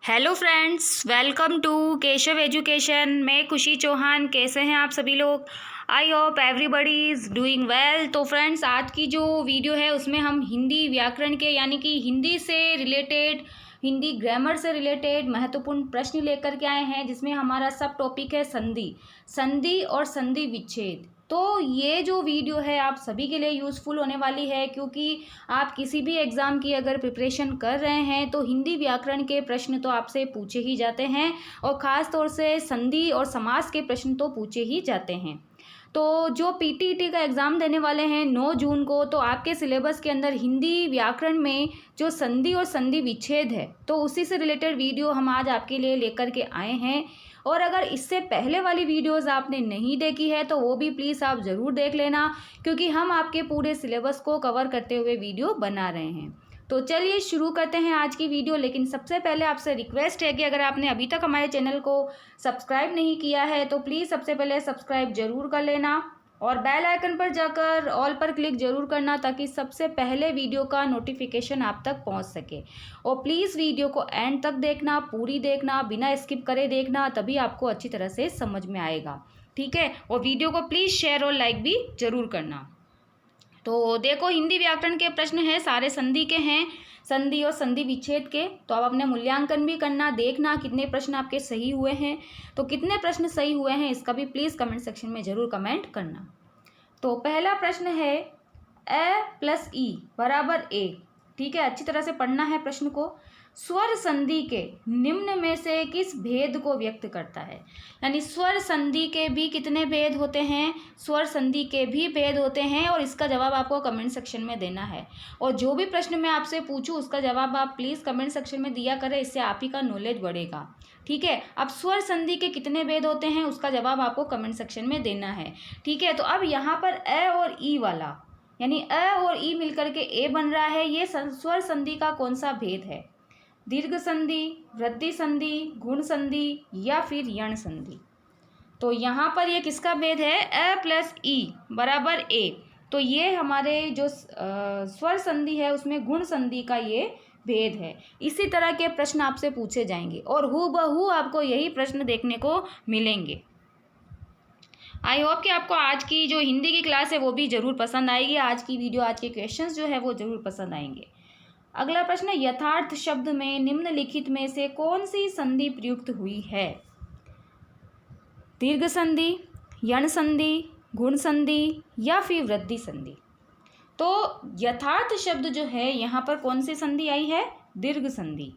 Hello friends, welcome to Keshav education. मैं खुशी चौहान। कैसे हैं आप सभी लोग? I hope everybody is doing well. तो फ्रेंड्स, आज की जो वीडियो है उसमें हम हिंदी व्याकरण के यानी कि हिंदी से रिलेटेड, हिंदी ग्रामर से रिलेटेड महत्वपूर्ण प्रश्न लेकर के आए हैं, जिसमें हमारा सब टॉपिक है संधि और संधि विच्छेद। तो ये जो वीडियो है आप सभी के लिए यूज़फुल होने वाली है, क्योंकि आप किसी भी एग्ज़ाम की अगर प्रिपरेशन कर रहे हैं तो हिंदी व्याकरण के प्रश्न तो आपसे पूछे ही जाते हैं, और ख़ास तौर से संधि और समास के प्रश्न तो पूछे ही जाते हैं। तो जो पीटीईटी का एग्ज़ाम देने वाले हैं 9 जून को, तो आपके सिलेबस के अंदर हिंदी व्याकरण में जो संधि और संधि विच्छेद है, तो उसी से रिलेटेड वीडियो हम आज आपके लिए लेकर के आए हैं। और अगर इससे पहले वाली वीडियोस आपने नहीं देखी है तो वो भी प्लीज़ आप ज़रूर देख लेना, क्योंकि हम आपके पूरे सिलेबस को कवर करते हुए वीडियो बना रहे हैं। तो चलिए शुरू करते हैं आज की वीडियो। लेकिन सबसे पहले आपसे रिक्वेस्ट है कि अगर आपने अभी तक हमारे चैनल को सब्सक्राइब नहीं किया है तो प्लीज़ सबसे पहले सब्सक्राइब जरूर कर लेना, और बेल आइकन पर जाकर ऑल पर क्लिक जरूर करना, ताकि सबसे पहले वीडियो का नोटिफिकेशन आप तक पहुंच सके। और प्लीज़ वीडियो को एंड तक देखना, पूरी देखना, बिना स्किप करे देखना, तभी आपको अच्छी तरह से समझ में आएगा। ठीक है, और वीडियो को प्लीज़ शेयर और लाइक भी जरूर करना। तो देखो, हिंदी व्याकरण के प्रश्न हैं, सारे संधि के हैं, संधि और संधि विच्छेद के। तो आप अपने मूल्यांकन भी करना, देखना कितने प्रश्न आपके सही हुए हैं। तो कितने प्रश्न सही हुए हैं इसका भी प्लीज़ कमेंट सेक्शन में ज़रूर कमेंट करना। तो पहला प्रश्न है ए प्लस ई बराबर ए। ठीक है, अच्छी तरह से पढ़ना है प्रश्न को। स्वर संधि के निम्न में से किस भेद को व्यक्त करता है? यानी स्वर संधि के भी कितने भेद होते हैं? स्वर संधि के भी भेद होते हैं, और इसका जवाब आपको कमेंट सेक्शन में देना है। और जो भी प्रश्न मैं आपसे पूछूं उसका जवाब आप प्लीज़ कमेंट सेक्शन में दिया करें, इससे आप ही का नॉलेज बढ़ेगा। ठीक है, अब स्वर संधि के कितने भेद होते हैं उसका जवाब आपको कमेंट सेक्शन में देना है। ठीक है, तो अब यहाँ पर ए और ई वाला, यानी अ और ई मिलकर के ए बन रहा है, ये स्वर संधि का कौन सा भेद है? दीर्घ संधि, वृद्धि संधि, गुण संधि या फिर यण संधि? तो यहाँ पर ये किसका भेद है? अ प्लस ई बराबर ए। तो ये हमारे जो स्वर संधि है उसमें गुण संधि का ये भेद है। इसी तरह के प्रश्न आपसे पूछे जाएंगे, और हूबहू आपको यही प्रश्न देखने को मिलेंगे। आई होप कि आपको आज की जो हिंदी की क्लास है वो भी ज़रूर पसंद आएगी। आज की वीडियो, आज के क्वेश्चंस जो है वो ज़रूर पसंद आएंगे। अगला प्रश्न है, यथार्थ शब्द में निम्नलिखित में से कौन सी संधि प्रयुक्त हुई है? दीर्घ संधि, यण संधि, गुण संधि या फिर वृद्धि संधि? तो यथार्थ शब्द जो है यहाँ पर कौन सी संधि आई है? दीर्घ संधि।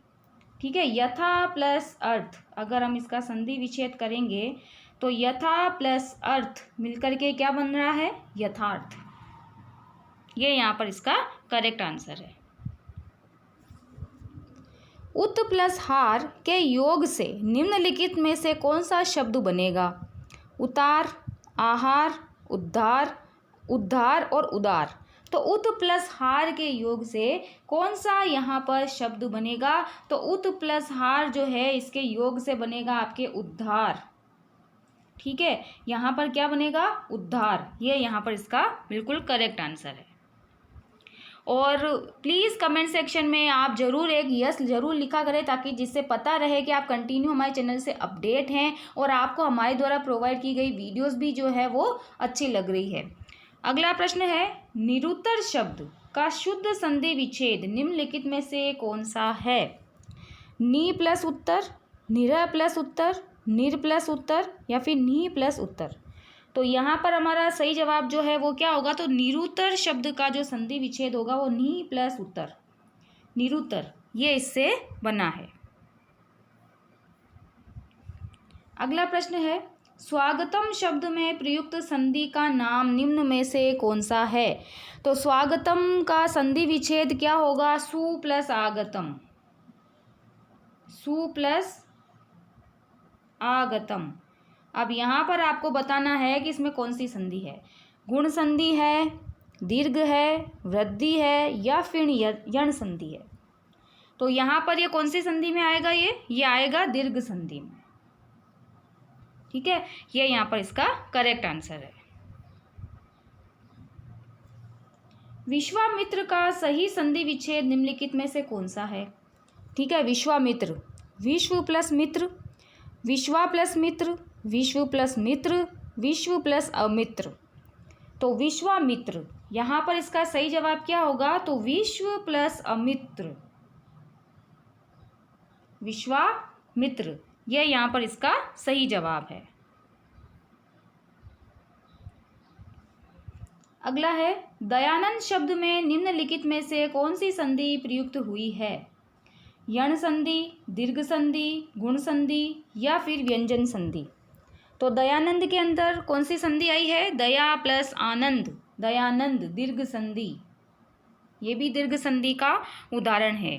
ठीक है, यथा प्लस अर्थ, अगर हम इसका संधि विच्छेद करेंगे तो यथा प्लस अर्थ मिलकर के क्या बन रहा है? यथार्थ। ये यहाँ पर इसका करेक्ट आंसर है। उत प्लस हार के योग से निम्नलिखित में से कौन सा शब्द बनेगा? उतार, आहार, उद्धार, उद्धार और उदार। तो उत प्लस हार के योग से कौन सा यहाँ पर शब्द बनेगा? तो उत प्लस हार जो है इसके योग से बनेगा आपके उद्धार। ठीक है, यहाँ पर क्या बनेगा? उद्धार। ये यहाँ पर इसका बिल्कुल करेक्ट आंसर है। और प्लीज़ कमेंट सेक्शन में आप ज़रूर एक यस ज़रूर लिखा करें, ताकि जिससे पता रहे कि आप कंटिन्यू हमारे चैनल से अपडेट हैं और आपको हमारे द्वारा प्रोवाइड की गई वीडियोस भी जो है वो अच्छी लग रही है। अगला प्रश्न है, निरुत्तर शब्द का शुद्ध संधि विच्छेद निम्नलिखित में से कौन सा है? नी प्लस उत्तर, निर प्लस उत्तर, निर प्लस उत्तर या फिर नी प्लस उत्तर? तो यहाँ पर हमारा सही जवाब जो है वो क्या होगा? तो निरुत्तर शब्द का जो संधि विच्छेद होगा वो नी प्लस उत्तर, निरुत्तर, ये इससे बना है। अगला प्रश्न है, स्वागतम शब्द में प्रयुक्त संधि का नाम निम्न में से कौन सा है? तो स्वागतम का संधि विच्छेद क्या होगा? सु प्लस आगतम, सु प्लस आगतम। अब यहाँ पर आपको बताना है कि इसमें कौन सी संधि है। गुण संधि है, दीर्घ है, वृद्धि है या फिर यण संधि है? तो यहाँ पर ये कौन सी संधि में आएगा? ये आएगा दीर्घ संधि में। ठीक है, ये यहाँ पर इसका करेक्ट आंसर है। विश्वामित्र का सही संधि विच्छेद निम्नलिखित में से कौन सा है? ठीक है, विश्वामित्र, विश्व प्लस मित्र, विश्वा प्लस मित्र, विश्व प्लस मित्र, विश्व प्लस अमित्र। तो विश्वामित्र, यहाँ पर इसका सही जवाब क्या होगा? तो विश्व प्लस अमित्र, विश्वामित्र, यह यहाँ पर इसका सही जवाब है। अगला है, दयानंद शब्द में निम्नलिखित में से कौन सी संधि प्रयुक्त हुई है? यण संधि, दीर्घ संधि, गुण संधि या फिर व्यंजन संधि। तो दयानंद के अंदर कौन सी संधि आई है? दया प्लस आनंद, दयानंद दीर्घ संधि, ये भी दीर्घ संधि का उदाहरण है।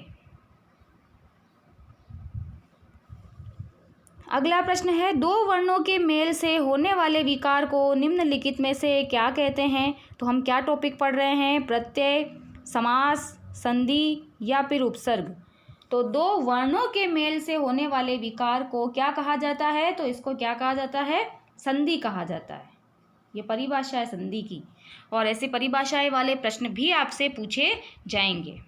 अगला प्रश्न है, दो वर्णों के मेल से होने वाले विकार को निम्नलिखित में से क्या कहते हैं? तो हम क्या टॉपिक पढ़ रहे हैं? प्रत्यय, समास, संधि या फिर उपसर्ग। तो दो वर्णों के मेल से होने वाले विकार को क्या कहा जाता है? तो इसको क्या कहा जाता है? संधि कहा जाता है। ये परिभाषा है संधि की, और ऐसे परिभाषाएं वाले प्रश्न भी आपसे पूछे जाएंगे।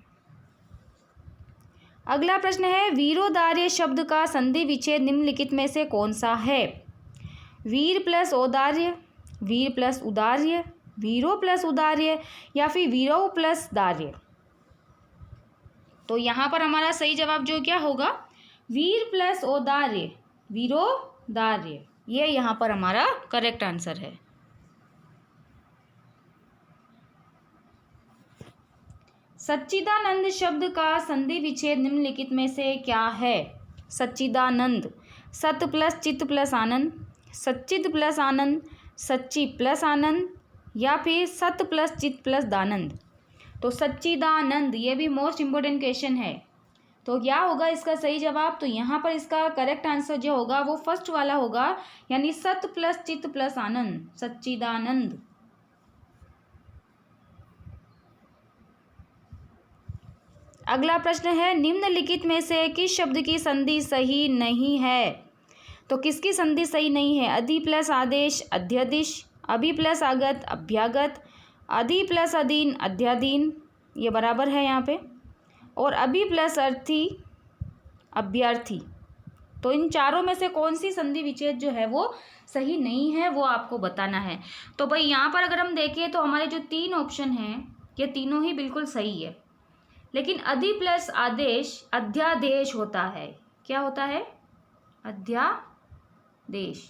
अगला प्रश्न है, वीरोदार्य शब्द का संधि विच्छेद निम्नलिखित में से कौन सा है? वीर प्लस औदार्य, वीर प्लस उदार्य, वीरो प्लस उदार्य या फिर वीरो प्लस दार्य। तो यहाँ पर हमारा सही जवाब जो क्या होगा? वीर प्लस औदार्य, वीरो दार्य, ये यहाँ पर हमारा करेक्ट आंसर है। सच्चिदानंद शब्द का संधि विच्छेद निम्नलिखित में से क्या है? सच्चिदानंद, सत प्लस चित प्लस आनंद, सच्चिद प्लस आनंद, सच्ची प्लस आनंद या फिर सत प्लस चित प्लस दानंद। तो सच्चिदानंद, ये भी मोस्ट इम्पोर्टेंट क्वेश्चन है। तो क्या होगा इसका सही जवाब? तो यहाँ पर इसका करेक्ट आंसर जो होगा वो फर्स्ट वाला होगा, यानी सत प्लस चित प्लस आनंद, सच्चिदानंद। अगला प्रश्न है, निम्नलिखित में से किस शब्द की संधि सही नहीं है? तो किसकी संधि सही नहीं है? अधि प्लस आदेश, अध्यदिश, अभि प्लस आगत, अभ्यागत, अधि प्लस अधीन, अध्याधीन, ये बराबर है यहाँ पे, और अभि प्लस अर्थी, अभ्यर्थी। तो इन चारों में से कौन सी संधि विच्छेद जो है वो सही नहीं है, वो आपको बताना है। तो भाई यहाँ पर अगर हम देखें तो हमारे जो तीन ऑप्शन हैं ये तीनों ही बिल्कुल सही है, लेकिन अधि प्लस आदेश अध्यादेश होता है। क्या होता है? अध्यादेश,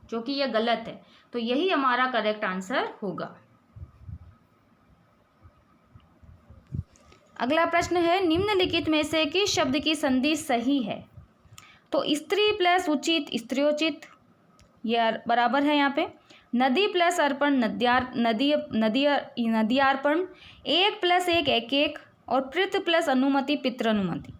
जो कि यह गलत है। तो यही हमारा करेक्ट आंसर होगा। अगला प्रश्न है, निम्नलिखित में से किस शब्द की संधि सही है? तो स्त्री प्लस उचित, स्त्रियोचित, यह बराबर है यहाँ पे। नदी प्लस अर्पण, नदियार्पण, एक प्लस एक, एक, और पितृ प्लस अनुमति, पितृनुमति।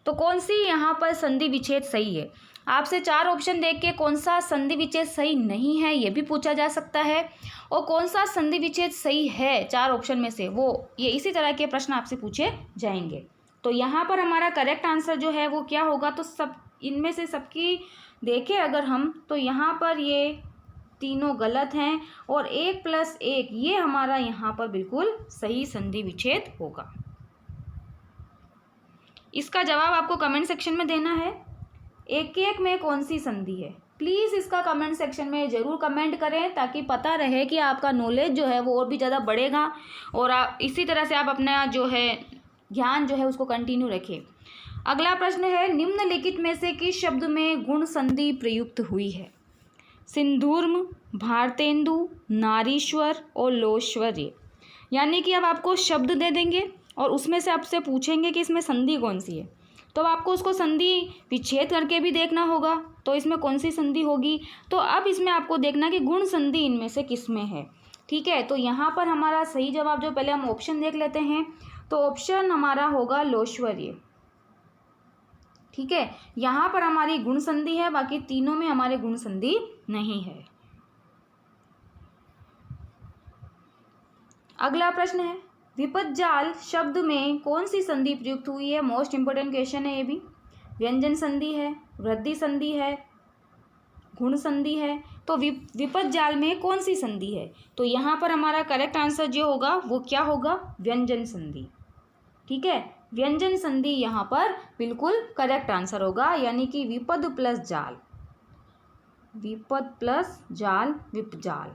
तो कौन सी यहाँ पर संधि विच्छेद सही है? आपसे चार ऑप्शन देख के कौन सा संधि विच्छेद सही नहीं है ये भी पूछा जा सकता है, और कौन सा संधि विच्छेद सही है चार ऑप्शन में से, वो ये इसी तरह के प्रश्न आपसे पूछे जाएंगे। तो यहाँ पर हमारा करेक्ट आंसर जो है वो क्या होगा? तो सब इनमें से सबकी देखें अगर हम, तो यहाँ पर ये तीनों गलत हैं, और एक प्लस एक ये हमारा यहाँ पर बिल्कुल सही संधि विच्छेद होगा। इसका जवाब आपको कमेंट सेक्शन में देना है। एक एक में कौन सी संधि है, प्लीज़ इसका कमेंट सेक्शन में ज़रूर कमेंट करें, ताकि पता रहे कि आपका नॉलेज जो है वो और भी ज़्यादा बढ़ेगा, और आप इसी तरह से आप अपना जो है ज्ञान जो है उसको कंटिन्यू रखें। अगला प्रश्न है, निम्नलिखित में से किस शब्द में गुण संधि प्रयुक्त हुई है? सिंधूर्म, भारतेंदु, नारीश्वर और लोश्वर्य। यानी कि अब आपको शब्द दे देंगे और उसमें से आपसे पूछेंगे कि इसमें संधि कौन सी है, तो आपको उसको संधि विच्छेद करके भी देखना होगा, तो इसमें कौन सी संधि होगी। तो अब इसमें आपको देखना कि गुण संधि इनमें से किस में है। ठीक है, तो यहाँ पर हमारा सही जवाब जो, पहले हम ऑप्शन देख लेते हैं, तो ऑप्शन हमारा होगा लोश्वर्य। ठीक है, यहाँ पर हमारी गुण संधि है, बाकी तीनों में हमारे गुण संधि नहीं है। अगला प्रश्न है, विपज्जाल शब्द में कौन सी संधि प्रयुक्त हुई है? मोस्ट इंपोर्टेंट क्वेश्चन है ये भी। व्यंजन संधि है, वृद्धि संधि है, गुण संधि है। तो विपज्जाल में कौन सी संधि है? तो यहाँ पर हमारा करेक्ट आंसर जो होगा वो क्या होगा? व्यंजन संधि। ठीक है, व्यंजन संधि यहाँ पर बिल्कुल करेक्ट आंसर होगा, यानी कि विपद प्लस जाल, विपद प्लस जाल विपजाल,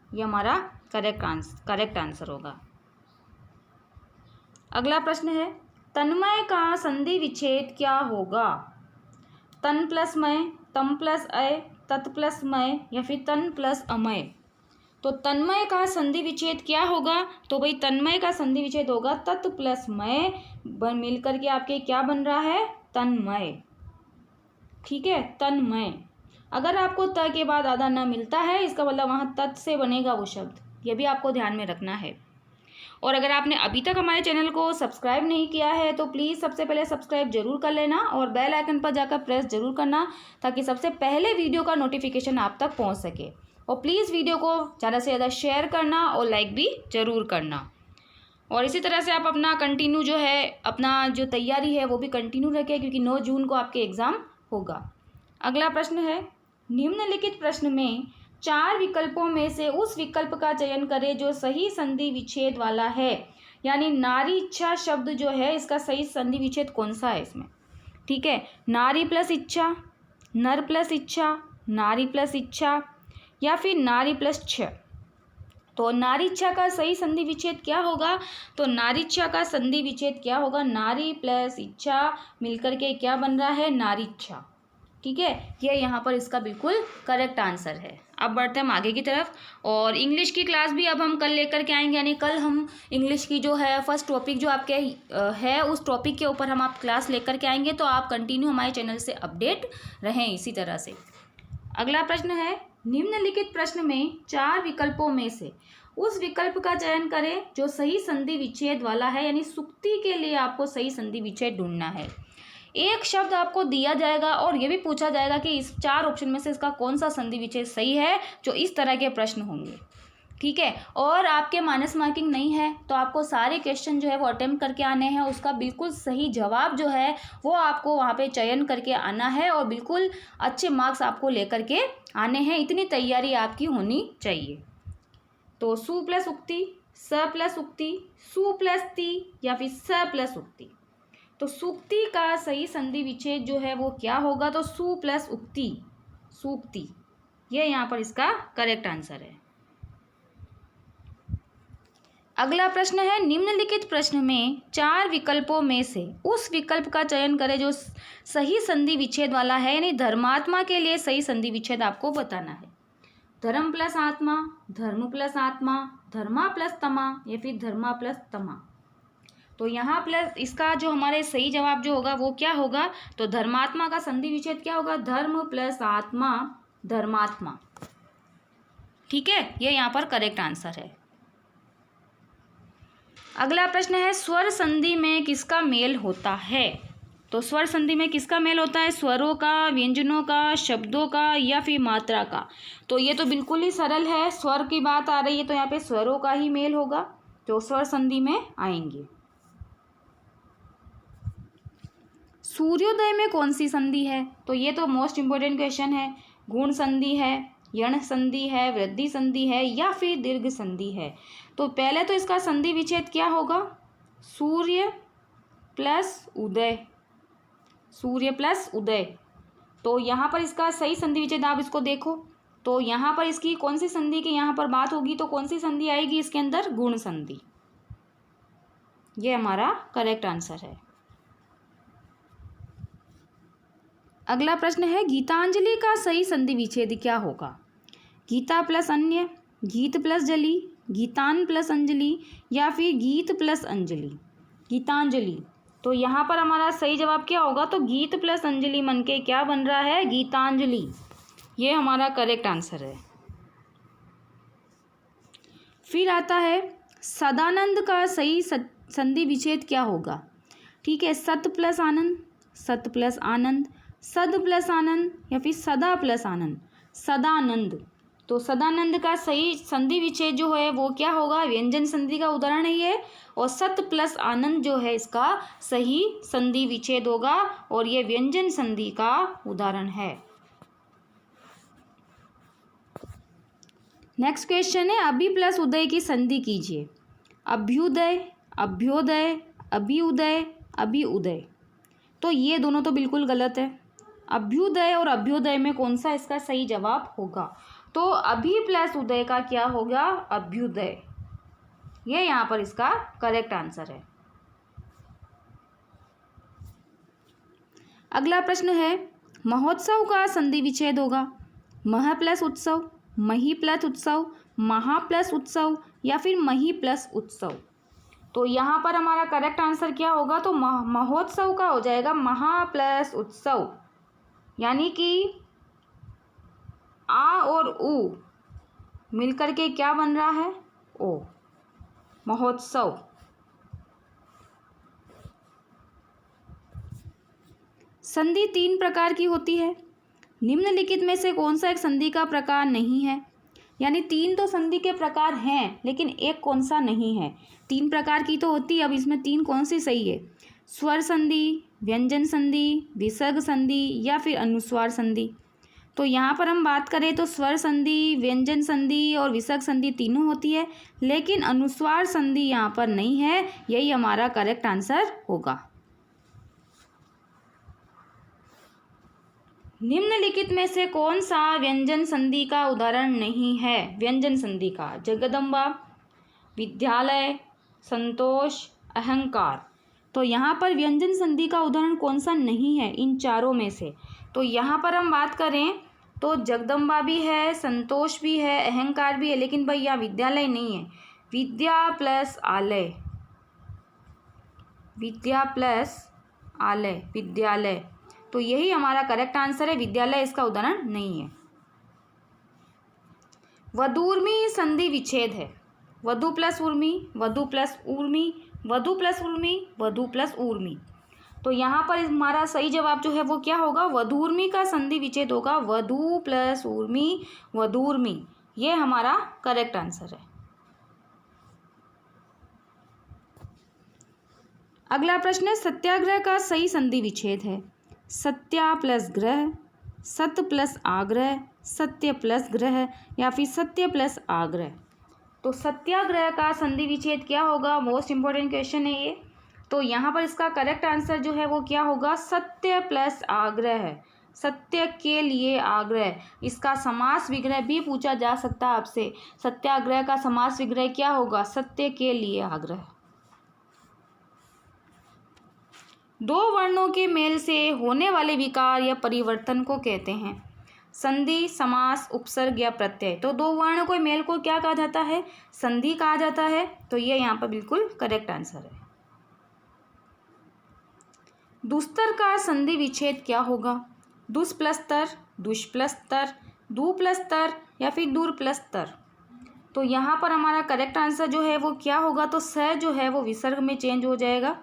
ये हमारा करेक्ट आंसर होगा। अगला प्रश्न है, तन्मय का संधि विच्छेद क्या होगा? तन प्लस मय, तम प्लस अय, तत् प्लस मय या फिर तन प्लस अमय। तो तन्मय का संधि विच्छेद क्या होगा? तो भाई तन्मय का संधि विच्छेद होगा तत् प्लस मय मिलकर के आपके क्या बन रहा है? तन्मय। ठीक है, तन्मय। अगर आपको त के बाद आधा न मिलता है, इसका मतलब वहाँ तत् से बनेगा वो शब्द, ये भी आपको ध्यान में रखना है। और अगर आपने अभी तक हमारे चैनल को सब्सक्राइब नहीं किया है तो प्लीज़ सबसे पहले सब्सक्राइब जरूर कर लेना और बेल आइकन पर जाकर प्रेस जरूर करना, ताकि सबसे पहले वीडियो का नोटिफिकेशन आप तक पहुंच सके। और प्लीज़ वीडियो को ज़्यादा से ज़्यादा शेयर करना और लाइक भी ज़रूर करना। और इसी तरह से आप अपना कंटिन्यू जो है, अपना जो तैयारी है वो भी कंटिन्यू रखें, क्योंकि 9 जून को आपके एग्ज़ाम होगा। अगला प्रश्न है, निम्नलिखित प्रश्न में 4 विकल्पों में से उस विकल्प का चयन करें जो सही संधि विच्छेद वाला है। यानी नारी इच्छा शब्द जो है, इसका सही संधि विच्छेद कौन सा है इसमें? ठीक है, नारी प्लस इच्छा, नर प्लस इच्छा, नारी प्लस इच्छा या फिर नारी प्लस छ। तो नारी इच्छा का सही संधि विच्छेद क्या होगा? तो नारी इच्छा का संधि विच्छेद क्या होगा? नारी प्लस इच्छा मिलकर के क्या बन रहा है? नारी इच्छा। ठीक है, ये यहाँ पर इसका बिल्कुल करेक्ट आंसर है। अब बढ़ते हैं हम आगे की तरफ, और इंग्लिश की क्लास भी अब हम कल लेकर के आएंगे। यानी कल हम इंग्लिश की जो है फर्स्ट टॉपिक जो आपके है, उस टॉपिक के ऊपर हम आप क्लास लेकर के आएंगे, तो आप कंटिन्यू हमारे चैनल से अपडेट रहें इसी तरह से। अगला प्रश्न है, निम्नलिखित प्रश्न में 4 विकल्पों में से उस विकल्प का चयन करें जो सही संधि विच्छेद वाला है। यानी सुक्ति के लिए आपको सही संधि विच्छेद ढूंढना है। एक शब्द आपको दिया जाएगा और ये भी पूछा जाएगा कि इस 4 ऑप्शन में से इसका कौन सा संधि विच्छेद सही है, जो इस तरह के प्रश्न होंगे। ठीक है, और आपके माइनस मार्किंग नहीं है, तो आपको सारे क्वेश्चन जो है वो अटेम्प्ट करके आने हैं। उसका बिल्कुल सही जवाब जो है वो आपको वहाँ पे चयन करके आना है और बिल्कुल अच्छे मार्क्स आपको लेकर के आने हैं। इतनी तैयारी आपकी होनी चाहिए। तो सु प्लस उक्ति, स प्लस उक्ति, सु प्लस ति या फिर स प्लस उक्ति। तो सूक्ति का सही संधि विच्छेद जो है वो क्या होगा? तो सु प्लस उक्ति, सूक्ति, ये यहाँ पर इसका करेक्ट आंसर है। अगला प्रश्न है, निम्नलिखित प्रश्न में 4 विकल्पों में से उस विकल्प का चयन करें जो सही संधि विच्छेद वाला है। यानी धर्मात्मा के लिए सही संधि विच्छेद आपको बताना है। धर्म प्लस आत्मा, धर्म प्लस आत्मा, धर्मा प्लस तमा या फिर धर्मा प्लस तमा। तो यहाँ प्लस इसका जो हमारे सही जवाब जो होगा वो क्या होगा? तो धर्मात्मा का संधि विच्छेद क्या होगा? धर्म प्लस आत्मा, धर्मात्मा। ठीक है, ये यहाँ पर करेक्ट आंसर है। अगला प्रश्न है, स्वर संधि में किसका मेल होता है? तो स्वर संधि में किसका मेल होता है? स्वरों का, व्यंजनों का, शब्दों का या फिर मात्रा का। तो ये तो बिल्कुल ही सरल है, स्वर की बात आ रही है तो यहाँ पे स्वरों का ही मेल होगा, जो स्वर संधि में आएंगे। सूर्योदय में कौन सी संधि है? तो ये तो मोस्ट इम्पोर्टेंट क्वेश्चन है। गुण संधि है, यण संधि है, वृद्धि संधि है या फिर दीर्घ संधि है। तो पहले तो इसका संधि विच्छेद क्या होगा? सूर्य प्लस उदय, सूर्य प्लस उदय। तो यहाँ पर इसका सही संधि विच्छेद आप इसको देखो, तो यहाँ पर इसकी कौन सी संधि की यहाँ पर बात होगी? तो कौन सी संधि आएगी इसके अंदर? गुण संधि। ये हमारा करेक्ट आंसर है। अगला प्रश्न है, गीतांजलि का सही संधि विच्छेद क्या होगा? गीता प्लस अन्य, गीत प्लस जली, गीतान प्लस अंजलि या फिर गीत प्लस अंजलि। गीतांजलि, तो यहाँ पर हमारा सही जवाब क्या होगा? तो गीत प्लस अंजलि मन के क्या बन रहा है? गीतांजलि। ये हमारा करेक्ट आंसर है। फिर आता है, सदानंद का सही संधि विच्छेद क्या होगा? ठीक है, सत प्लस आनंद, सत प्लस आनंद, सद प्लस आनंद या फिर सदा प्लस आनंद। सदानंद, तो सदानंद का सही संधि विच्छेद जो है वो क्या होगा? व्यंजन संधि का उदाहरण है ये, और सत प्लस आनंद जो है इसका सही संधि विच्छेद होगा और ये व्यंजन संधि का उदाहरण है। नेक्स्ट क्वेश्चन है, अभि प्लस उदय की संधि कीजिए। अभ्युदय, अभ्योदय, अभ्युदय, अभी उदय, तो ये दोनों तो बिल्कुल गलत है। अभ्युदय और अभ्युदय में कौन सा इसका सही जवाब होगा? तो अभी प्लस उदय का क्या होगा? अभ्युदय। ये यहाँ पर इसका करेक्ट आंसर है। अगला प्रश्न है, महोत्सव का संधि विच्छेद होगा मह प्लस उत्सव, मही प्लस उत्सव, महा प्लस उत्सव या फिर मही प्लस उत्सव। तो यहाँ पर हमारा करेक्ट आंसर क्या होगा? तो महोत्सव का हो जाएगा महा प्लस उत्सव, यानी कि आ और उ मिलकर के क्या बन रहा है? ओ, महोत्सव। संधि 3 प्रकार की होती है, निम्नलिखित में से कौन सा एक संधि का प्रकार नहीं है? यानी 3 तो संधि के प्रकार हैं, लेकिन एक कौन सा नहीं है? 3 प्रकार की तो होती है, अब इसमें 3 कौन सी सही है? स्वर संधि, व्यंजन संधि, विसर्ग संधि या फिर अनुस्वार संधि। तो यहाँ पर हम बात करें तो स्वर संधि, व्यंजन संधि और विसर्ग संधि तीनों होती है, लेकिन अनुस्वार संधि यहाँ पर नहीं है। यही हमारा करेक्ट आंसर होगा। निम्नलिखित में से कौन सा व्यंजन संधि का उदाहरण नहीं है? व्यंजन संधि का, जगदम्बा, विद्यालय, संतोष, अहंकार। तो यहाँ पर व्यंजन संधि का उदाहरण कौन सा नहीं है इन चारों में से? तो यहाँ पर हम बात करें तो जगदम्बा भी है, संतोष भी है, अहंकार भी है, लेकिन भाई यहाँ विद्यालय नहीं है। विद्या प्लस आलय, विद्या प्लस आलय, विद्यालय। तो यही हमारा करेक्ट आंसर है, विद्यालय इसका उदाहरण नहीं है। वधूर्मी संधि विच्छेद है, वधु प्लस उर्मी, वधु प्लस ऊर्मी, वधु प्लस उर्मी, वधु प्लस ऊर्मी। तो यहाँ पर हमारा सही जवाब जो है वो क्या होगा? वधूर्मी का संधि विच्छेद होगा, वधु प्लस ऊर्मी, वधूर्मी। ये हमारा करेक्ट आंसर है। अगला प्रश्न है, सत्याग्रह का सही संधि विच्छेद है, सत्या प्लस ग्रह, सत्य प्लस आग्रह, सत्य प्लस ग्रह या फिर सत्य प्लस आग्रह। तो सत्याग्रह का संधि विच्छेद क्या होगा? मोस्ट इंपॉर्टेंट क्वेश्चन है ये। तो यहाँ पर इसका करेक्ट आंसर जो है वो क्या होगा? सत्य प्लस आग्रह, सत्य के लिए आग्रह। इसका समास विग्रह भी पूछा जा सकता है आपसे। सत्याग्रह का समास विग्रह क्या होगा? सत्य के लिए आग्रह। 2 वर्णों के मेल से होने वाले विकार या परिवर्तन को कहते हैं? संधि, समास, उपसर्ग या प्रत्यय। तो 2 वर्णों के मेल को क्या कहा जाता है? संधि कहा जाता है। तो ये यहाँ पर बिल्कुल करेक्ट आंसर है। दुस्तर का संधि विच्छेद क्या होगा? दुस प्लस तर, दुष प्लस तर, दु प्लस तर या फिर दूर प्लस तर। तो यहाँ पर हमारा करेक्ट आंसर जो है वो क्या होगा? तो स जो है वो विसर्ग में चेंज हो जाएगा,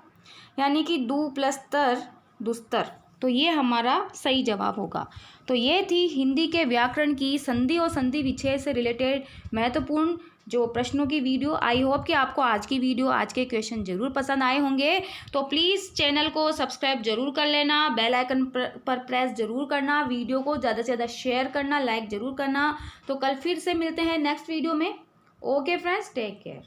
यानी कि दु प्लस तर, दुस्तर। तो ये हमारा सही जवाब होगा। तो ये थी हिंदी के व्याकरण की संधि और संधि विच्छेद से रिलेटेड महत्वपूर्ण जो प्रश्नों की वीडियो। आई होप कि आपको आज की वीडियो, आज के क्वेश्चन ज़रूर पसंद आए होंगे। तो प्लीज़ चैनल को सब्सक्राइब जरूर कर लेना, बेल आइकन पर प्रेस जरूर करना, वीडियो को ज़्यादा से ज़्यादा शेयर करना, लाइक ज़रूर करना। तो कल फिर से मिलते हैं नेक्स्ट वीडियो में। Okay friends, take care.